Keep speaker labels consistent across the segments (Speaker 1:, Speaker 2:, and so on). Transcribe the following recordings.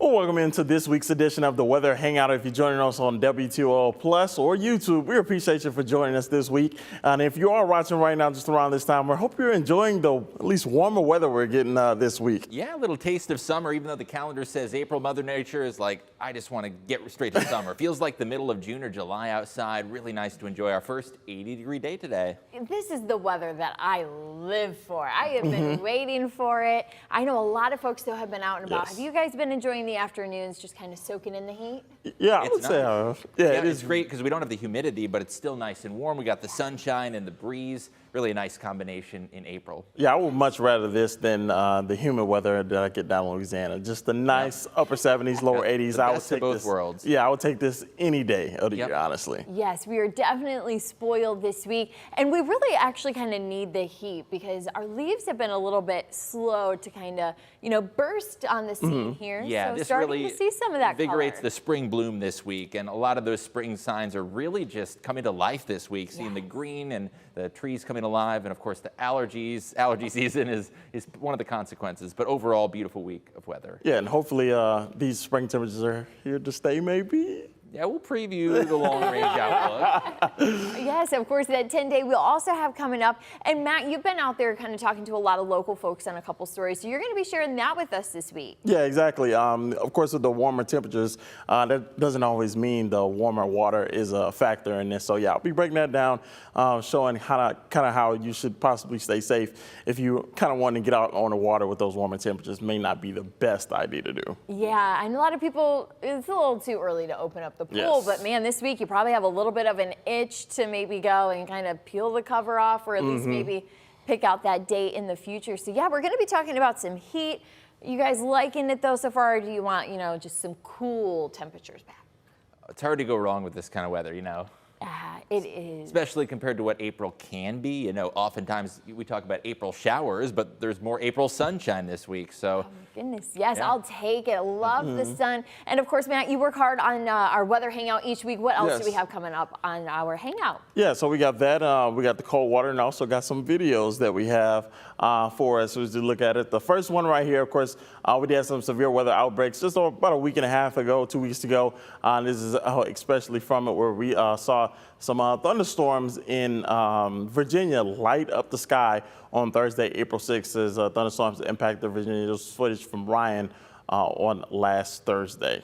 Speaker 1: Well, welcome into this week's edition of the Weather Hangout. If you're joining us on WTOL Plus or YouTube, we appreciate you for joining us this week. And if you are watching right now just around this time, we hope you're enjoying the at least warmer weather we're getting this week.
Speaker 2: Yeah, a little taste of summer, even though the calendar says April. Mother Nature is like, I just want to get straight to summer. Feels like the middle of June or July outside. Really nice to enjoy our first 80-degree day today.
Speaker 3: This is the weather that I live for. I have been waiting for it. I know a lot of folks though have been out and about.
Speaker 1: Yes.
Speaker 3: Have you guys been enjoying the afternoons, just kind of soaking in the heat?
Speaker 1: Yeah, I would say,
Speaker 2: yeah, it's great because we don't have the humidity, but it's still nice and warm. We got the sunshine and the breeze. Really a nice combination in April.
Speaker 1: Yeah, I would much rather this than the humid weather that I get down in Louisiana. Just the nice upper 70s, lower 80s.
Speaker 2: The
Speaker 1: I would
Speaker 2: best
Speaker 1: take
Speaker 2: of both
Speaker 1: this.
Speaker 2: worlds.
Speaker 1: Yeah, I would take this any day of the year, honestly.
Speaker 3: Yes, we are definitely spoiled this week, and we really actually kind of need the heat because our leaves have been a little bit slow to kind of, burst on the scene here.
Speaker 2: Yeah,
Speaker 3: so
Speaker 2: this
Speaker 3: starting
Speaker 2: really
Speaker 3: to see some of that
Speaker 2: invigorates
Speaker 3: color.
Speaker 2: the spring bloom this week, and a lot of those spring signs are really just coming to life this week. Seeing the green and the trees coming alive, and of course the allergy season is one of the consequences. But overall, beautiful week of weather.
Speaker 1: Yeah, and hopefully these spring temperatures are here to stay, maybe.
Speaker 2: Yeah, we'll preview the long-range outlook.
Speaker 3: Yes, of course, that 10-day we'll also have coming up. And Matt, you've been out there kind of talking to a lot of local folks on a couple stories, so you're going to be sharing that with us this week.
Speaker 1: Yeah, exactly. Of course, with the warmer temperatures, that doesn't always mean the warmer water is a factor in this. So yeah, I'll be breaking that down, showing how you should possibly stay safe if you kind of want to get out on the water with those warmer temperatures. May not be the best idea to do.
Speaker 3: Yeah, and a lot of people, it's a little too early to open up the pool, but man, this week you probably have a little bit of an itch to maybe go and kind of peel the cover off, or at least maybe pick out that date in the future. So yeah, we're going to be talking about some heat. You guys liking it though so far, or do you want, just some cool temperatures back?
Speaker 2: It's hard to go wrong with this kind of weather,
Speaker 3: It is.
Speaker 2: Especially compared to what April can be. Oftentimes we talk about April showers, but there's more April sunshine this week. So,
Speaker 3: oh my goodness, yes, I'll take it. Love the sun. And of course, Matt, you work hard on our weather hangout each week. What else do we have coming up on our hangout? Yeah,
Speaker 1: so we got that. We got the cold water, and also got some videos that we have for us as we look at it. The first one right here, of course, we did have some severe weather outbreaks just about a week and a half ago, 2 weeks ago. This is especially from it where we saw some thunderstorms in Virginia light up the sky on Thursday, April 6th, as thunderstorms impacted Virginia. There's footage from Ryan on last Thursday.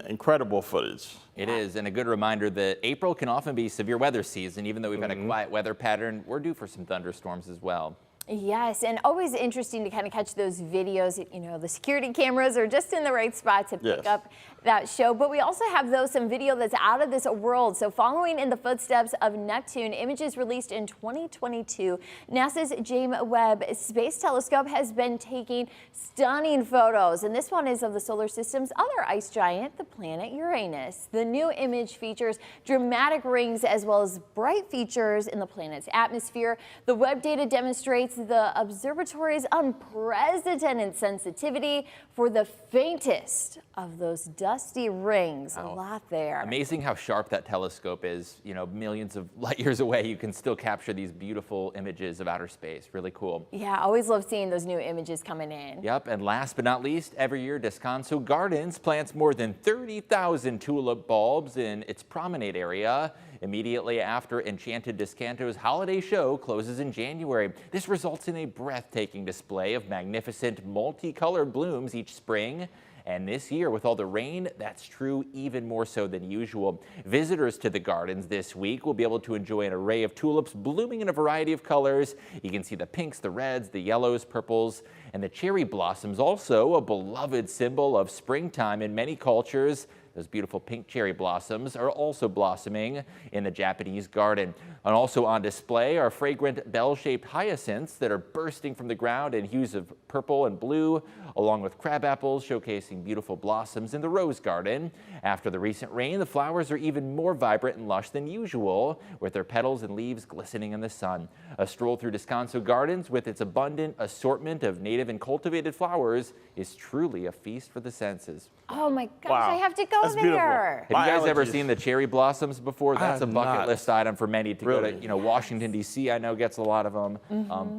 Speaker 1: Incredible footage.
Speaker 2: It is, and a good reminder that April can often be severe weather season. Even though we've had a quiet weather pattern, we're due for some thunderstorms as well.
Speaker 3: Yes, and always interesting to kind of catch those videos. The security cameras are just in the right spot to pick up that show. But we also have, some video that's out of this world. So following in the footsteps of Neptune, images released in 2022, NASA's James Webb Space Telescope has been taking stunning photos. And this one is of the solar system's other ice giant, the planet Uranus. The new image features dramatic rings as well as bright features in the planet's atmosphere. The Webb data demonstrates the observatory's unprecedented sensitivity for the faintest of those dusty rings. A lot there.
Speaker 2: Amazing how sharp that telescope is. Millions of light years away, you can still capture these beautiful images of outer space. Really cool.
Speaker 3: Yeah, I always love seeing those new images coming in.
Speaker 2: Yep, and last but not least, every year Descanso Gardens plants more than 30,000 tulip bulbs in its promenade area immediately after Enchanted Descanso's holiday show closes in January. This results in a breathtaking display of magnificent multicolored blooms each spring. And this year, with all the rain, that's true even more so than usual. Visitors to the gardens this week will be able to enjoy an array of tulips blooming in a variety of colors. You can see the pinks, the reds, the yellows, purples, and the cherry blossoms, also a beloved symbol of springtime in many cultures. Those beautiful pink cherry blossoms are also blossoming in the Japanese garden. And also on display are fragrant bell-shaped hyacinths that are bursting from the ground in hues of purple and blue, along with crab apples showcasing beautiful blossoms in the rose garden. After the recent rain, the flowers are even more vibrant and lush than usual, with their petals and leaves glistening in the sun. A stroll through Descanso Gardens with its abundant assortment of native and cultivated flowers is truly a feast for the senses.
Speaker 3: Oh my gosh, I have to go
Speaker 1: That's
Speaker 3: there.
Speaker 1: Beautiful.
Speaker 2: Have you guys ever seen the cherry blossoms before? That's a bucket list item for many to go to. Washington, D.C. I know gets a lot of them.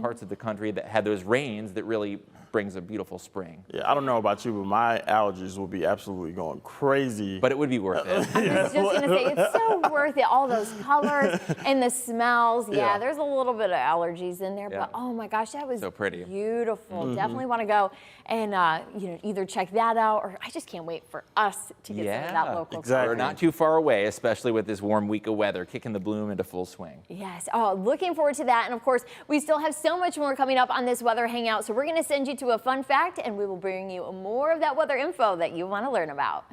Speaker 2: Parts of the country that had those rains that really brings a beautiful spring.
Speaker 1: Yeah, I don't know about you, but my allergies will be absolutely going crazy.
Speaker 2: But it would be worth it.
Speaker 3: I was just going to say, it's so worth it. All those colors and the smells. Yeah, there's a little bit of allergies in there, but oh my gosh, that was
Speaker 2: so pretty.
Speaker 3: Beautiful. Definitely want to go and either check that out, or I just can't wait for us to get some of that local.
Speaker 1: Exactly.
Speaker 2: We're not too far away, especially with this warm week of weather, kicking the bloom into full swing.
Speaker 3: Yes. Oh, looking forward to that. And of course, we still have so much more coming up on this weather hangout. So we're going to send you to a fun fact, and we will bring you more of that weather info that you want to learn about.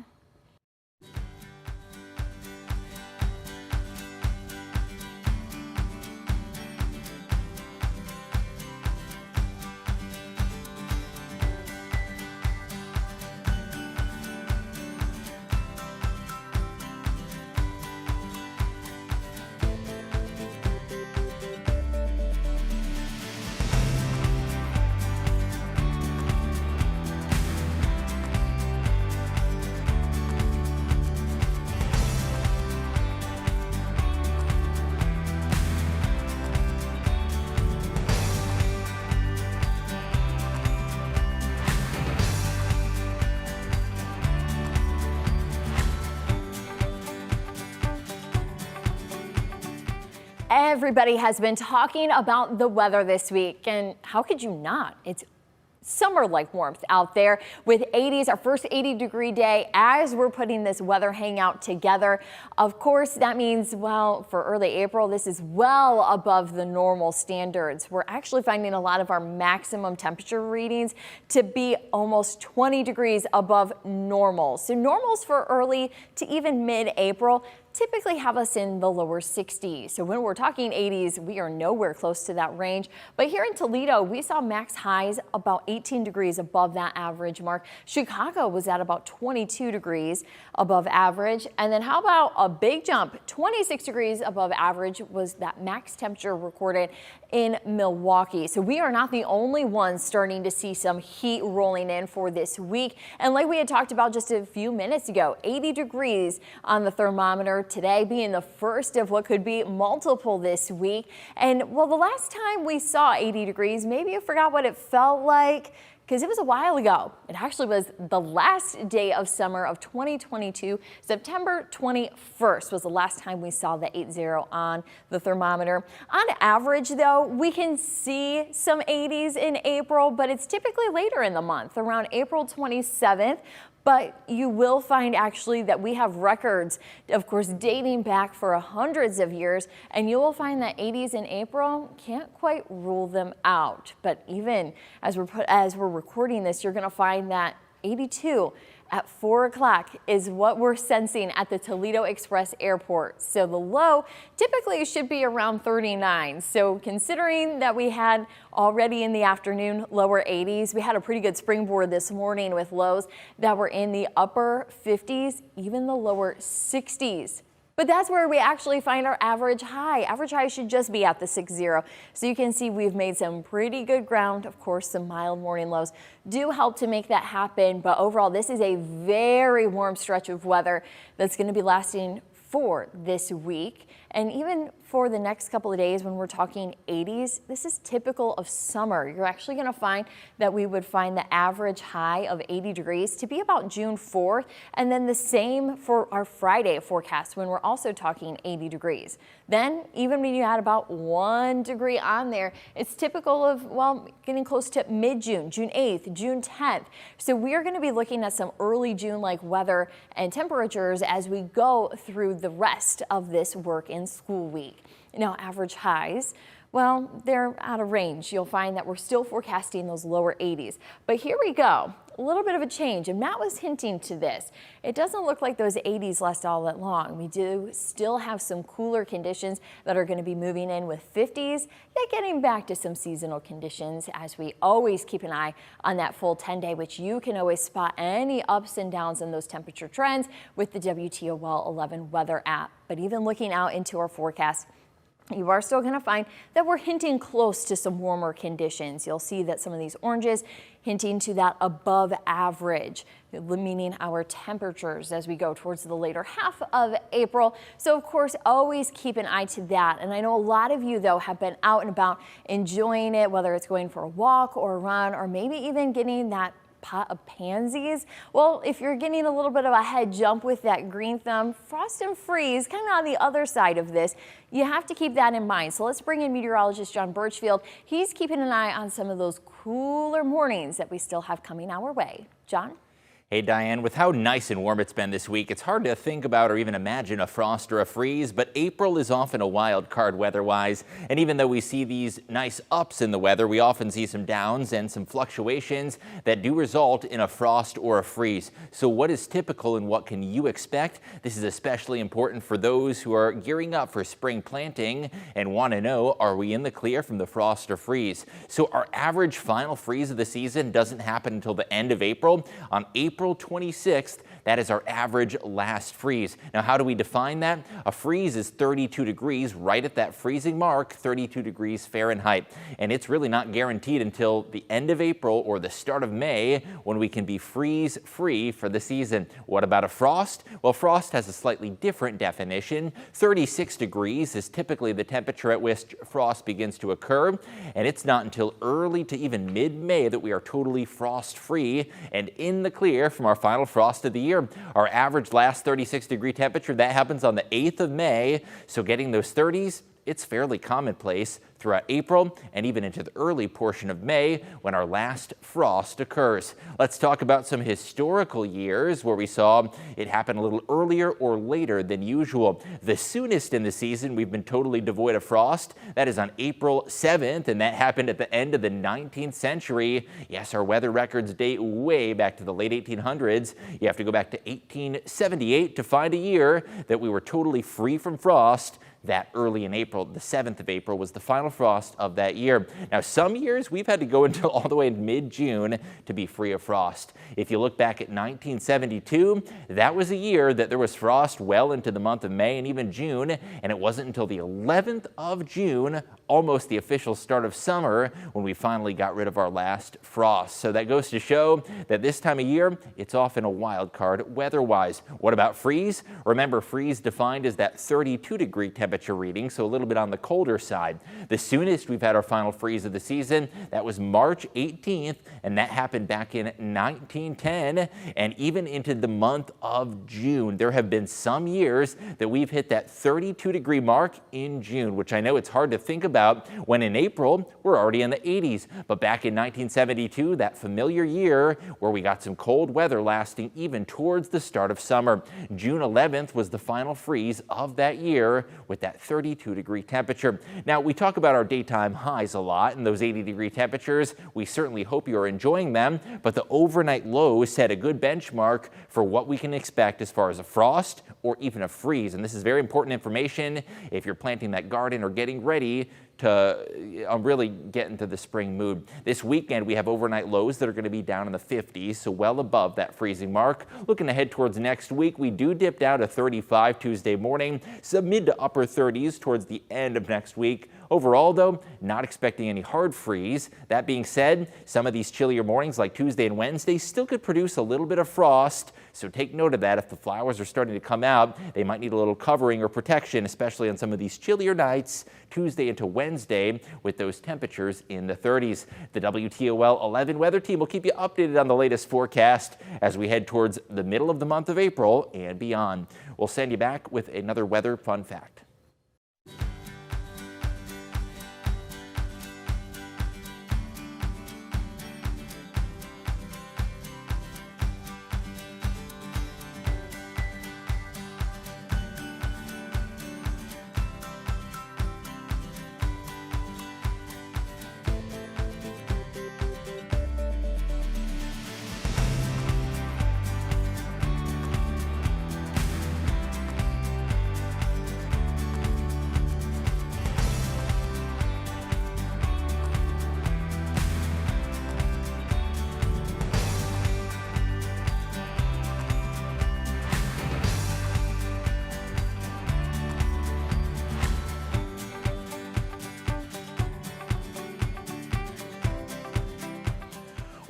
Speaker 3: Everybody has been talking about the weather this week, and how could you not? It's summer-like warmth out there with 80s, our first 80-degree day as we're putting this weather hangout together. Of course, that means, well, for early April, this is well above the normal standards. We're actually finding a lot of our maximum temperature readings to be almost 20 degrees above normal. So normals for early to even mid-April typically have us in the lower 60s. So when we're talking 80s, we are nowhere close to that range. But here in Toledo, we saw max highs about 18 degrees above that average mark. Chicago was at about 22 degrees above average. And then how about a big jump? 26 degrees above average was that max temperature recorded in Milwaukee. So we are not the only ones starting to see some heat rolling in for this week. And like we had talked about just a few minutes ago, 80 degrees on the thermometer today, being the first of what could be multiple this week. And well, the last time we saw 80 degrees, maybe you forgot what it felt like, because it was a while ago. It actually was the last day of summer of 2022. September 21st was the last time we saw the 80 on the thermometer. On average, though, we can see some 80s in April, but it's typically later in the month, around April 27th. But you will find actually that we have records, of course, dating back for hundreds of years, and you will find that 80s in April can't quite rule them out. But even as we're recording this, you're going to find that 82 at 4 o'clock is what we're sensing at the Toledo Express Airport. So the low typically should be around 39. So considering that we had already in the afternoon lower 80s, we had a pretty good springboard this morning with lows that were in the upper 50s, even the lower 60s. But that's where we actually find our average high. Average high should just be at the 60. So you can see we've made some pretty good ground. Of course, some mild morning lows do help to make that happen. But overall, this is a very warm stretch of weather that's going to be lasting for this week. And even for the next couple of days when we're talking 80s, this is typical of summer. You're actually going to find that we would find the average high of 80 degrees to be about June 4th. And then the same for our Friday forecast when we're also talking 80 degrees. Then even when you add about 1 degree on there, it's typical of, well, getting close to mid-June, June 8th, June 10th. So we are going to be looking at some early June-like weather and temperatures as we go through the rest of this work in school week. Now, average highs, well, they're out of range. You'll find that we're still forecasting those lower 80s. But here we go, a little bit of a change, and Matt was hinting to this. It doesn't look like those 80s last all that long. We do still have some cooler conditions that are going to be moving in with 50s, yet getting back to some seasonal conditions as we always keep an eye on that full 10-day, which you can always spot any ups and downs in those temperature trends with the WTOL 11 weather app. But even looking out into our forecast, you are still going to find that we're hinting close to some warmer conditions. You'll see that some of these oranges hinting to that above average, meaning our temperatures as we go towards the later half of April. So of course, always keep an eye to that. And I know a lot of you though have been out and about enjoying it, whether it's going for a walk or a run, or maybe even getting that pot of pansies. Well, if you're getting a little bit of a head jump with that green thumb, frost and freeze kind of on the other side of this, you have to keep that in mind. So let's bring in meteorologist John Birchfield. He's keeping an eye on some of those cooler mornings that we still have coming our way. John?
Speaker 2: Hey Diane, with how nice and warm it's been this week, it's hard to think about or even imagine a frost or a freeze, but April is often a wild card weather-wise. And even though we see these nice ups in the weather, we often see some downs and some fluctuations that do result in a frost or a freeze. So what is typical and what can you expect? This is especially important for those who are gearing up for spring planting and want to know, are we in the clear from the frost or freeze? So our average final freeze of the season doesn't happen until the end of April. On April 26th, that is our average last freeze. Now, how do we define that? A freeze is 32 degrees, right at that freezing mark, 32 degrees Fahrenheit. And it's really not guaranteed until the end of April or the start of May when we can be freeze-free for the season. What about a frost? Well, frost has a slightly different definition. 36 degrees is typically the temperature at which frost begins to occur. And it's not until early to even mid-May that we are totally frost-free and in the clear from our final frost of the year. Our average last 36-degree temperature, that happens on the 8th of May. So getting those 30s, it's fairly commonplace throughout April and even into the early portion of May when our last frost occurs. Let's talk about some historical years where we saw it happen a little earlier or later than usual. The soonest in the season we've been totally devoid of frost, that is on April 7th, and that happened at the end of the 19th century. Yes, our weather records date way back to the late 1800s. You have to go back to 1878 to find a year that we were totally free from frost. That early in April, the 7th of April, was the final frost of that year. Now, some years we've had to go until all the way in mid-June to be free of frost. If you look back at 1972, that was a year that there was frost well into the month of May and even June, and it wasn't until the 11th of June, almost the official start of summer, when we finally got rid of our last frost. So that goes to show that this time of year, it's often a wild card weather-wise. What about freeze? Remember, freeze defined as that 32-degree temperature reading, so a little bit on the colder side. The soonest we've had our final freeze of the season, that was March 18th, and that happened back in 1910, and even into the month of June. There have been some years that we've hit that 32-degree mark in June, which I know it's hard to think about when in April we're already in the 80s. But back in 1972, that familiar year where we got some cold weather lasting even towards the start of summer. June 11th was the final freeze of that year with that 32-degree temperature. Now, we talk about our daytime highs a lot and those 80-degree temperatures. We certainly hope you're enjoying them, but the overnight lows set a good benchmark for what we can expect as far as a frost or even a freeze. And this is very important information if you're planting that garden or getting ready to really get into the spring mood. This weekend, we have overnight lows that are going to be down in the 50s, so well above that freezing mark. Looking ahead towards next week, we do dip down to 35 Tuesday morning, some mid to upper 30s towards the end of next week. Overall, though, not expecting any hard freeze. That being said, some of these chillier mornings like Tuesday and Wednesday still could produce a little bit of frost, so take note of that. If the flowers are starting to come out, they might need a little covering or protection, especially on some of these chillier nights, Tuesday into Wednesday, with those temperatures in the 30s. The WTOL 11 weather team will keep you updated on the latest forecast as we head towards the middle of the month of April and beyond. We'll send you back with another weather fun fact.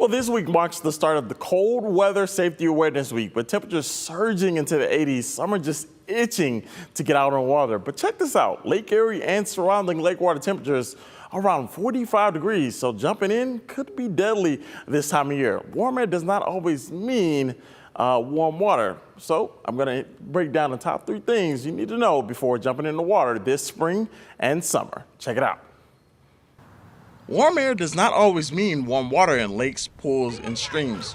Speaker 1: Well, this week marks the start of the Cold Weather Safety Awareness Week, with temperatures surging into the 80s. Some are just itching to get out on water. But check this out. Lake Erie and surrounding lake water temperatures around 45 degrees, so jumping in could be deadly this time of year. Warm air does not always mean warm water. So I'm going to break down the top 3 things you need to know before jumping in the water this spring and summer. Check it out. Warm air does not always mean warm water in lakes, pools, and streams.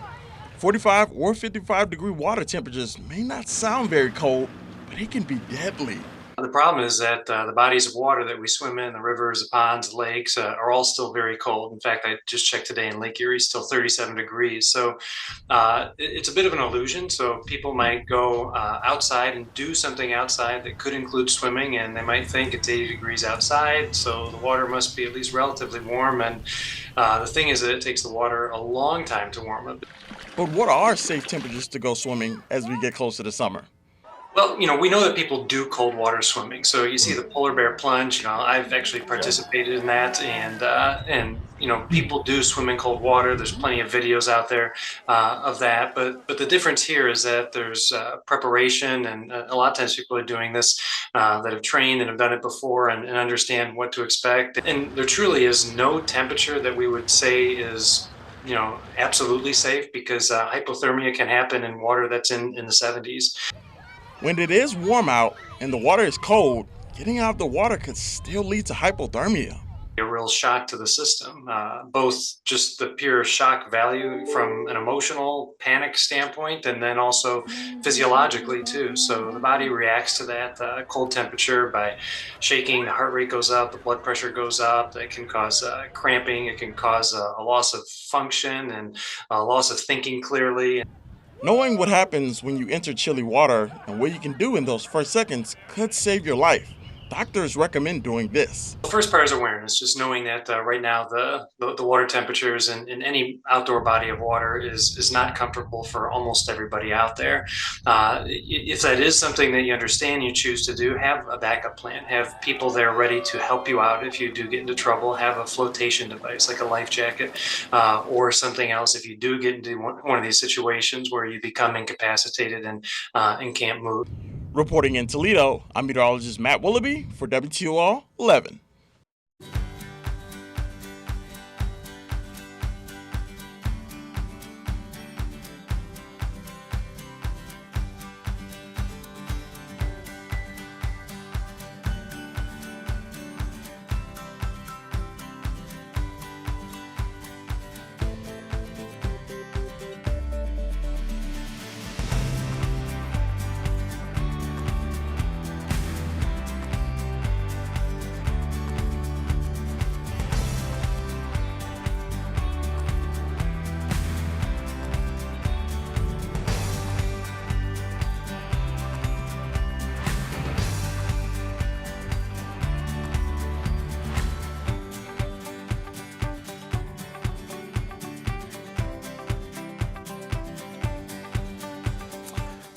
Speaker 1: 45 or 55 degree water temperatures may not sound very cold, but it can be deadly.
Speaker 4: The problem is that the bodies of water that we swim in, the rivers, the ponds, the lakes, are all still very cold. In fact, I just checked today in Lake Erie, still 37 degrees. So it's a bit of an illusion. So people might go outside and do something outside that could include swimming, and they might think it's 80 degrees outside, so the water must be at least relatively warm. And the thing is that it takes the water a long time to warm up.
Speaker 1: But what are safe temperatures to go swimming as we get closer to summer?
Speaker 4: Well, we know that people do cold water swimming. So you see the polar bear plunge. I've actually participated in that, and people do swim in cold water. There's plenty of videos out there of that. But the difference here is that there's preparation, and a lot of times people are doing this that have trained and have done it before and understand what to expect. And there truly is no temperature that we would say is absolutely safe, because hypothermia can happen in water that's in the 70s.
Speaker 1: When it is warm out and the water is cold, getting out of the water could still lead to hypothermia.
Speaker 4: A real shock to the system, both just the pure shock value from an emotional panic standpoint, and then also physiologically too. So the body reacts to that cold temperature by shaking. The heart rate goes up, the blood pressure goes up. That can cause cramping. It can cause a loss of function and a loss of thinking clearly.
Speaker 1: Knowing what happens when you enter chilly water and what you can do in those first seconds could save your life. Doctors recommend doing this.
Speaker 4: The first part is awareness, just knowing that right now the water temperatures in any outdoor body of water is not comfortable for almost everybody out there. If that is something that you understand, you choose to do, have a backup plan. Have people there ready to help you out if you do get into trouble. Have a flotation device like a life jacket or something else if you do get into one of these situations where you become incapacitated and can't move.
Speaker 1: Reporting in Toledo, I'm meteorologist Matt Willoughby for WTOL 11.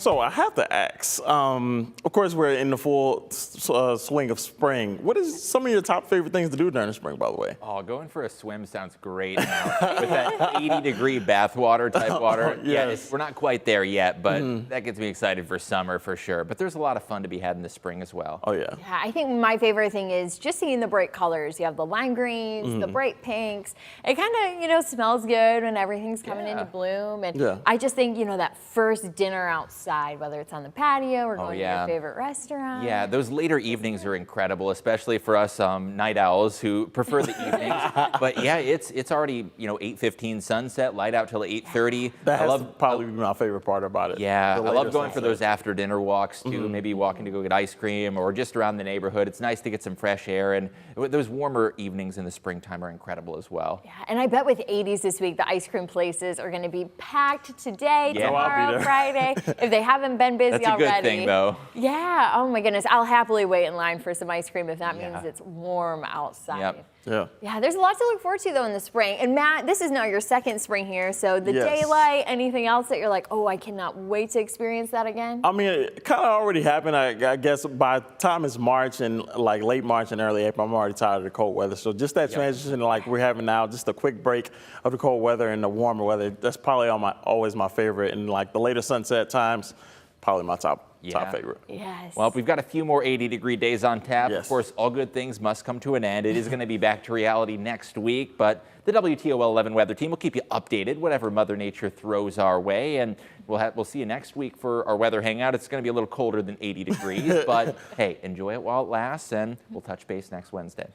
Speaker 1: So I have to ask, of course, we're in the full swing of spring. What is some of your top favorite things to do during the spring, by the way?
Speaker 2: Oh, going for a swim sounds great now. With that 80-degree bathwater type water.
Speaker 1: Yes.
Speaker 2: Yeah, we're not quite there yet, but that gets me excited for summer for sure. But there's a lot of fun to be had in the spring as well.
Speaker 1: Oh, yeah.
Speaker 3: Yeah, I think my favorite thing is just seeing the bright colors. You have the lime greens, the bright pinks. It kind of, smells good when everything's coming into bloom. And I just think, that first dinner outside, whether it's on the patio or going to your favorite restaurant.
Speaker 2: Yeah, those later evenings are incredible, especially for us night owls who prefer the evenings. But yeah, it's already 8:15 sunset, light out till 8:30.
Speaker 1: That's probably my favorite part about it.
Speaker 2: Yeah, I love going for those after dinner walks too. Maybe walking to go get ice cream or just around the neighborhood. It's nice to get some fresh air, and those warmer evenings in the springtime are incredible as well.
Speaker 3: Yeah, and I bet with 80s this week, the ice cream places are going to be packed today, tomorrow, Friday. If they haven't been busy already.
Speaker 2: That's a good thing, though.
Speaker 3: Yeah. Oh my goodness. I'll happily wait in line for some ice cream if that means it's warm outside.
Speaker 2: Yep.
Speaker 3: Yeah, there's a lot to look forward to though in the spring. And Matt, this is now your second spring here, so the daylight, anything else that you're like, oh, I cannot wait to experience that again?
Speaker 1: I mean, it kind of already happened. I guess by the time it's March and like late March and early April, I'm already tired of the cold weather. So just that transition like we're having now, just a quick break of the cold weather and the warmer weather, that's probably always my favorite. And like the later sunset times, probably my top favorite.
Speaker 3: Yes.
Speaker 2: Well, we've got a few more 80-degree days on tap.
Speaker 1: Yes.
Speaker 2: Of course, all good things must come to an end. It is going to be back to reality next week, but the WTOL 11 weather team will keep you updated, whatever Mother Nature throws our way, and we'll see you next week for our weather hangout. It's going to be a little colder than 80 degrees, but hey, enjoy it while it lasts, and we'll touch base next Wednesday.